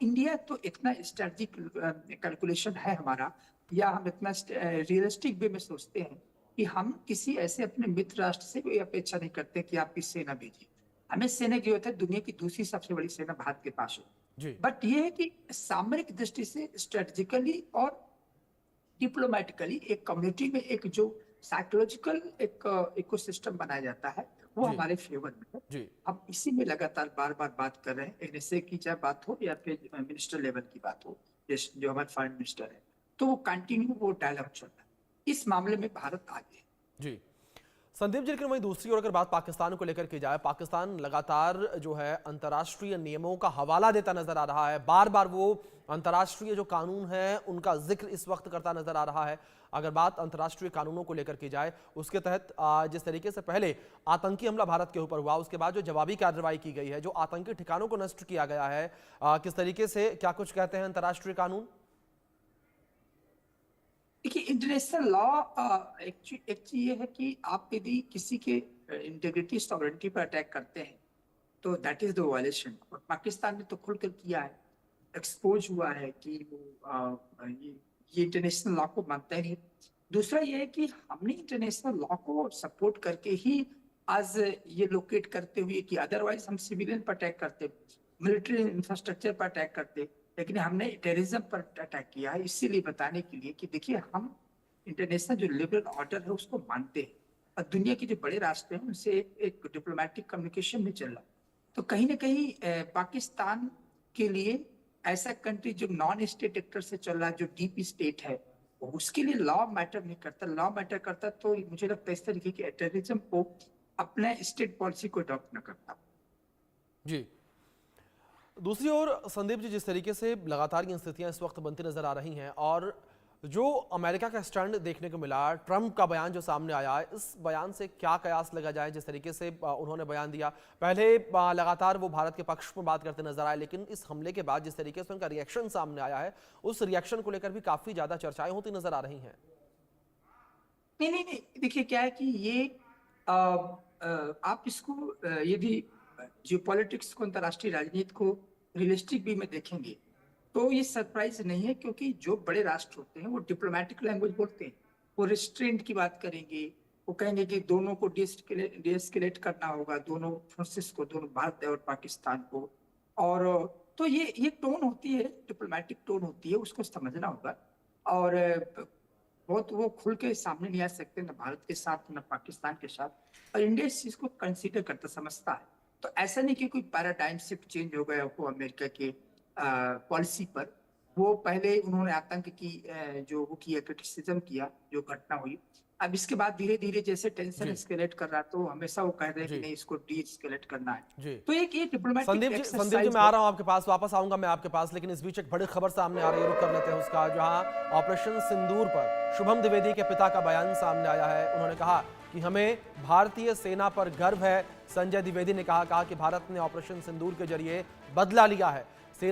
India तो इतना strategic calculation है हमारा, या हम इतना रियलिस्टिक वे में सोचते हैं कि हम किसी ऐसे अपने मित्र राष्ट्र से कोई अपेक्षा नहीं करते कि आपकी सेना भेजिए। हमें सेना की जरूरत है, दुनिया की दूसरी सबसे बड़ी सेना भारत के पास हो। जी बट ये है कि सामरिक दृष्टि से स्ट्रेटेजिकली और डिप्लोमेटिकली एक कम्युनिटी में एक जो साइकोलॉजिकल एक इकोसिस्टम बनाया जाता है, वो जी हमारे फेवर में है। जी हम इसी में लगातार बार बार बात कर रहे हैं, एनएसए की चाहे बात हो या फिर मिनिस्टर लेवल की बात हो, जो हमारे फॉरेन मिनिस्टर है, तो वो कंटिन्यू वो डायलॉग चल रहा है। इस मामले में भारत आगे है। जी। संदीप जी, लेकिन वहीं दूसरी ओर अगर बात पाकिस्तान को लेकर की जाए, पाकिस्तान लगातार जो है अंतर्राष्ट्रीय नियमों का हवाला देता नजर आ रहा है। बार बार वो अंतर्राष्ट्रीय जो कानून है उनका जिक्र इस वक्त करता नजर आ रहा है। अगर बात अंतर्राष्ट्रीय कानूनों को लेकर की जाए, उसके तहत जिस तरीके से पहले आतंकी हमला भारत के ऊपर हुआ, उसके बाद जो जवाबी कार्रवाई की गई है, जो आतंकी ठिकानों को नष्ट किया गया है, किस तरीके से क्या कुछ कहते हैं अंतर्राष्ट्रीय कानून? देखिए, इंटरनेशनल लॉ एक्चुअली ये है कि आप यदि किसी के इंटीग्रिटी सॉवरेनिटी पर अटैक करते हैं तो दैट इज द वायलेशन। और पाकिस्तान ने तो खुलकर किया है, एक्सपोज हुआ है कि वो ये इंटरनेशनल लॉ को मानता ही नहीं। दूसरा ये है कि हमने इंटरनेशनल लॉ को सपोर्ट करके ही आज ये लोकेट करते हुए कि अदरवाइज हम सिविलियन पर अटैक करते, मिलिट्री इंफ्रास्ट्रक्चर पर अटैक करते, लेकिन हमने टेररिज्म पर अटैक किया है इसीलिए बताने के लिए कि देखिए हम इंटरनेशनल जो लिबरल ऑर्डर है उसको मानते हैं और दुनिया के जो बड़े राष्ट्र हैं उनसे एक डिप्लोमेटिक कम्युनिकेशन में चल रहा है। तो कहीं ना कहीं पाकिस्तान के लिए ऐसा कंट्री जो नॉन स्टेट एक्टर से चल रहा है, जो डीप स्टेट है, उसके लिए लॉ मैटर नहीं करता। लॉ मैटर करता तो मुझे लगता है इस तरीके के टेररिज्म को अपने स्टेट पॉलिसी को अडॉप्ट न करता। जी। दूसरी ओर संदीप जी, जिस तरीके से लगातार ये स्थितियां इस वक्त बनती नजर आ रही हैं और जो अमेरिका का स्टैंड देखने को मिला, ट्रंप का बयान जो सामने आया है, इस बयान से क्या कयास लगा जाए? जिस तरीके से उन्होंने बयान दिया, पहले लगातार वो भारत के पक्ष में बात करते नजर आए, लेकिन इस हमले के बाद जिस तरीके से उनका रिएक्शन सामने आया है, उस रिएक्शन को लेकर भी काफी ज्यादा चर्चाएं होती नजर आ रही हैं। नहीं नहीं नहीं, देखिए क्या है कि ये आप इसको यदि जियोपॉलिटिक्स को, अंतर्राष्ट्रीय राजनीति को रियलिस्टिक वे में देखेंगे तो ये सरप्राइज नहीं है, क्योंकि जो बड़े राष्ट्र होते हैं वो डिप्लोमेटिक लैंग्वेज बोलते हैं। वो रिस्ट्रेंट की बात करेंगे, वो कहेंगे कि दोनों को डीएस्केलेट करना होगा, दोनों फोर्सेस को, दोनों भारत और पाकिस्तान को। और तो ये टोन होती है, डिप्लोमेटिक टोन होती है, उसको समझना होगा। और बहुत वो खुल के सामने नहीं आ सकते, ना भारत के साथ ना पाकिस्तान के साथ। और इंडिया इस चीज को कंसीडर करता, समझता है। तो ऐसा नहीं कि कोई पैराडाइम शिफ्ट चेंज हो गया हो अमेरिका के पॉलिसी पर। वो पहले उन्होंने आतंक की जो वो किया, क्रिटिसिज्म किया, जो घटना हुई। अब इसके बाद धीरे धीरे जैसे टेंशन जी एस्केलेट कर रहा, तो हमेशा वो कह रहे हैं कि जी नहीं, इसको डी एस्केलेट करना है। जी। तो एक ये डिप्लोमेटिक संदीप जी, एक्सरसाइज मैं आ है। रहा हूं आपके पास, वापस आऊंगा मैं आपके पास, लेकिन इस बीच एक बड़ी खबर सामने आ रही है, रुक कर लेते हैं उसका। जहां ऑपरेशन सिंदूर पर शुभम द्विवेदी के पिता का बयान सामने आया है। उन्होंने कहा कि हमें भारतीय सेना पर गर्व है। संजय द्विवेदी ने कहा कि भारत ने ऑपरेशन सिंदूर के जरिए बदला लिया है।